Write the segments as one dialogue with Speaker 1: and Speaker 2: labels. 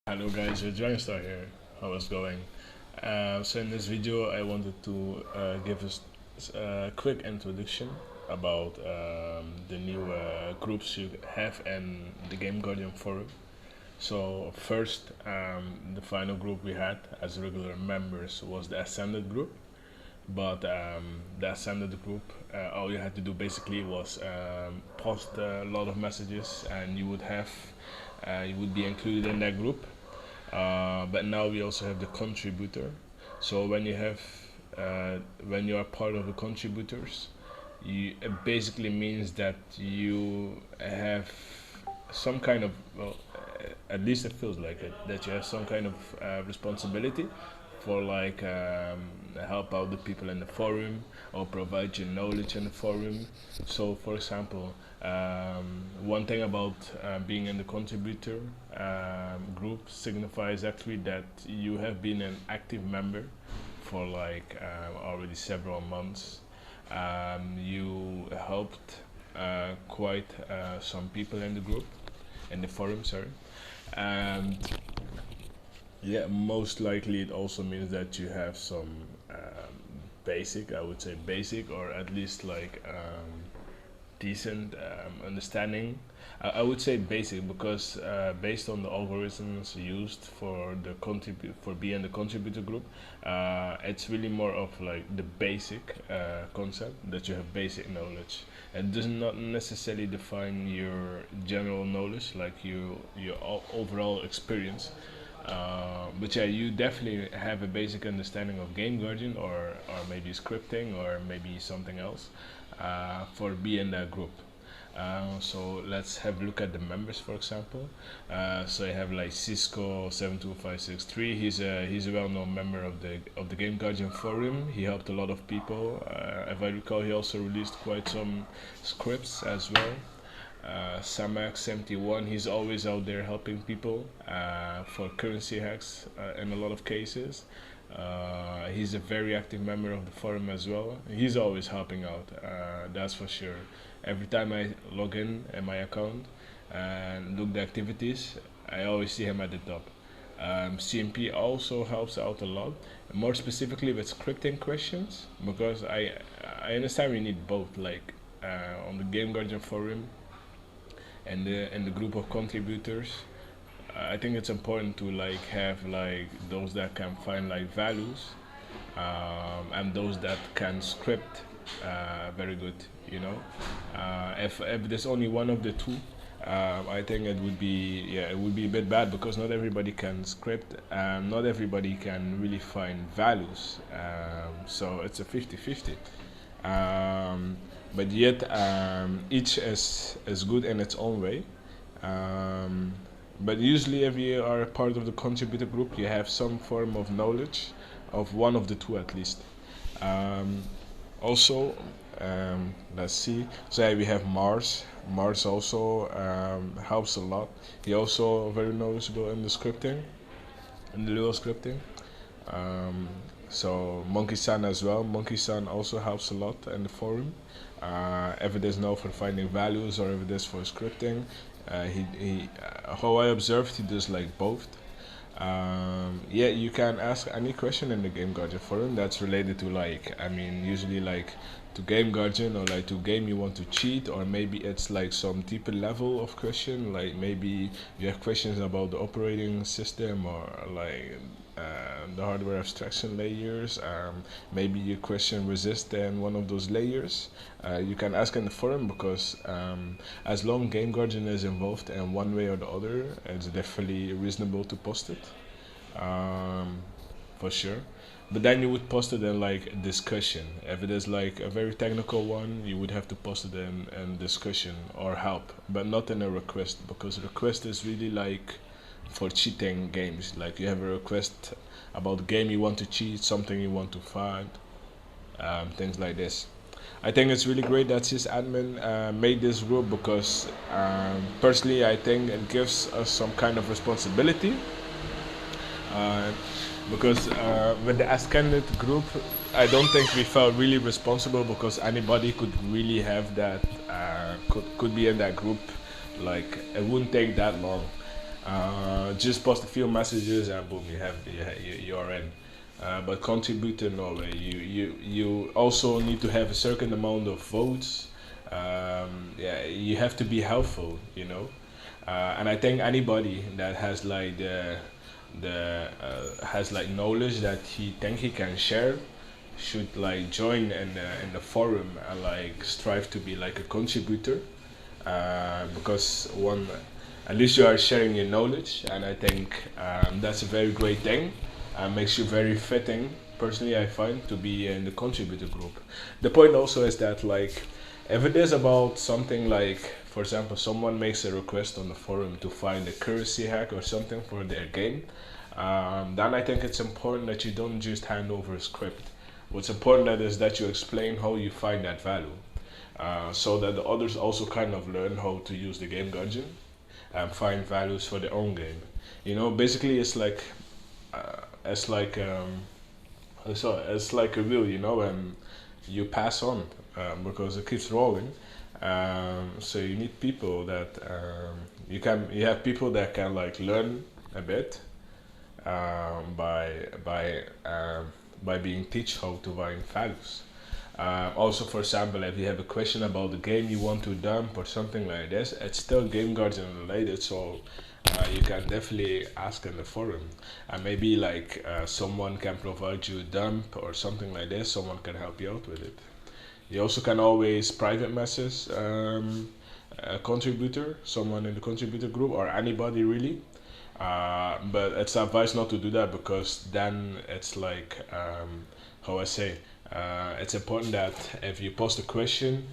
Speaker 1: Hello guys, Dragon here. How is going? So in this video, I wanted to give a quick introduction about the new groups you have in the Game Guardian forum. So first, the final group we had as regular members was the Ascended group. But the Ascended group, all you had to do basically was post a lot of messages, and you would be included in that group. But now we also have the contributor. So when you are part of the contributors, it basically means that you have some kind of, well, at least it feels like it, that you have some kind of responsibility for help out the people in the forum or provide your knowledge in the forum. So for example, one thing about being in the contributor group signifies actually that you have been an active member for already several months. You helped quite some people in the group, in the forum, sorry. And yeah, most likely it also means that you have some basic, I would say basic, or at least decent understanding. I would say basic because based on the algorithms used for the for being the contributor group, it's really more of like the basic concept that you have basic knowledge. It does not necessarily define your general knowledge, like your overall experience. But yeah, you definitely have a basic understanding of Game Guardian, or maybe scripting, or maybe something else for being that group. So let's have a look at the members, for example. So I have like Cisco 72563. He's a well-known member of the Game Guardian forum. He helped a lot of people. If I recall, he also released quite some scripts as well. Samak71, he's always out there helping people for currency hacks in a lot of cases. He's a very active member of the forum as well. He's always helping out, that's for sure. Every time I log in my account and look the activities, I always see him at the top. CMP also helps out a lot, more specifically with scripting questions, because I understand we need both, on the Game Guardian forum and the group of contributors. I think it's important to have those that can find values, and those that can script very good. If there's only one of the two, I think it would be a bit bad, because not everybody can script and not everybody can really find values. So it's a 50-50. But yet each is good in its own way. But usually if you are a part of the contributor group, you have some form of knowledge of one of the two at least. Also, let's see, so yeah, we have Mars also helps a lot. He also very knowledgeable in the scripting, in the little scripting. So Monkey-san as well. Monkey-san also helps a lot in the forum. If it is now for finding values or if it is for scripting, how I observed, he does both. Yeah, you can ask any question in the Game Guardian forum that's related to usually to Game Guardian, or to game you want to cheat, or maybe it's some deeper level of question, maybe you have questions about the operating system, or the hardware abstraction layers. Maybe your question resists in one of those layers. You can ask in the forum, because as long Game Guardian is involved in one way or the other, it's definitely reasonable to post it, for sure. But then you would post it in a discussion. If it is a very technical one, you would have to post it in discussion or help, but not in a request, because request is really for cheating games. You have a request about the game you want to cheat, something you want to find, things like this. I think it's really great that sysadmin made this group, because personally I think it gives us some kind of responsibility. Because with the Ascended group, I don't think we felt really responsible, because anybody could really have that, could be in that group. It wouldn't take that long. Just post a few messages and boom, you're in. But contributor, no way. You also need to have a certain amount of votes. Yeah, you have to be helpful, you know. And I think anybody that has like the has like knowledge that he think he can share should like join in the forum and like strive to be like a contributor, because one, at least you are sharing your knowledge, and I think that's a very great thing. Makes you very fitting. Personally, I find to be in the contributor group. The point also is that like, if it is about something like, for example, someone makes a request on the forum to find a currency hack or something for their game, then I think it's important that you don't just hand over a script. What's important that is that you explain how you find that value, so that the others also kind of learn how to use the game guardian and find values for their own game. You know, basically it's like it's like a wheel, you know, and you pass on, because it keeps rolling. So you need people that you have people that can like learn a bit, by being teach how to find values. Also, for example, if you have a question about the game you want to dump or something like this, it's still Game Guardian related, so you can definitely ask in the forum. And maybe like someone can provide you a dump or something like this, someone can help you out with it. You also can always private message a contributor, someone in the contributor group, or anybody really. But it's advised not to do that, because then it's like, how I say, it's important that if you post a question,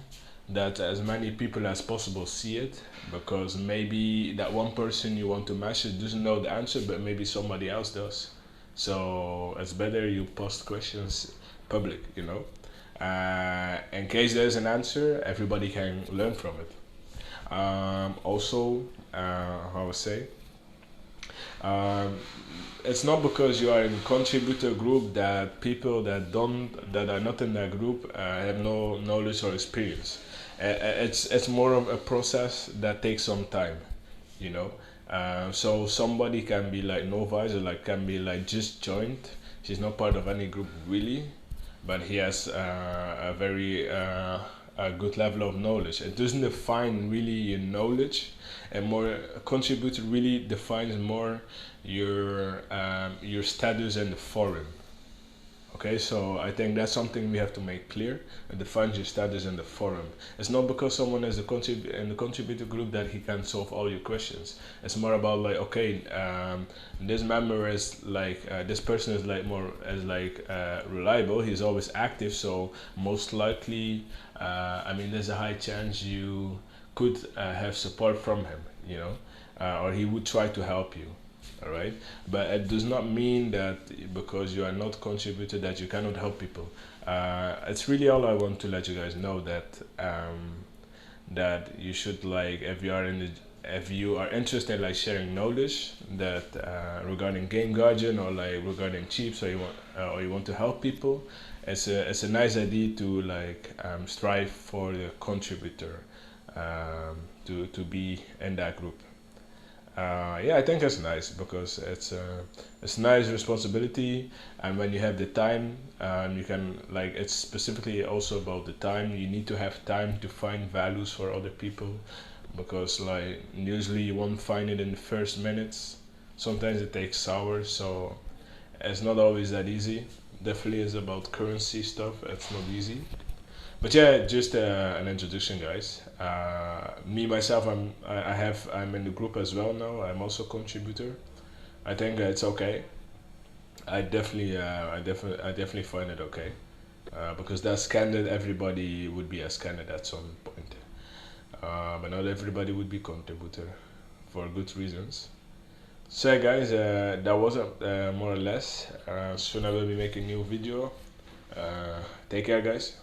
Speaker 1: that as many people as possible see it, because maybe that one person you want to message doesn't know the answer, but maybe somebody else does. So it's better you post questions public, you know. In case there's an answer, everybody can learn from it. Also, how I say, um, it's not because you are in contributor group that people that are not in that group have no knowledge or experience. It's more of a process that takes some time, you know. So somebody can be like novice, or like can be like just joined. She's not part of any group really, but he has a very a good level of knowledge. It doesn't define really your knowledge, and more a contributor really defines more your status in the forum. Okay, so I think that's something we have to make clear. It defines your status in the forum. It's not because someone is in the contributor group that he can solve all your questions. It's more about like, okay, this member is like, this person is like more as like reliable. He's always active, so most likely, I mean, there's a high chance you could have support from him, you know, or he would try to help you. All right, but it does not mean that because you are not contributor that you cannot help people. It's really all I want to let you guys know, that that you should like, if you are in the, if you are interested like sharing knowledge that regarding Game Guardian, or like regarding chips, or you want to help people, it's a nice idea to like strive for the contributor, to be in that group. Yeah, I think it's nice, because it's nice responsibility, and when you have the time, you can like, it's specifically also about the time. You need to have time to find values for other people, because like usually you won't find it in the first minutes. Sometimes it takes hours, so it's not always that easy. Definitely is about currency stuff. It's not easy. But yeah, just an introduction, guys. Me myself, I'm in the group as well now. I'm also a contributor. I think it's okay. I definitely find it okay, because that's candid. Everybody would be as candid at some point, but not everybody would be contributor for good reasons. So yeah, guys, that was more or less. Soon I will be making a new video. Take care, guys.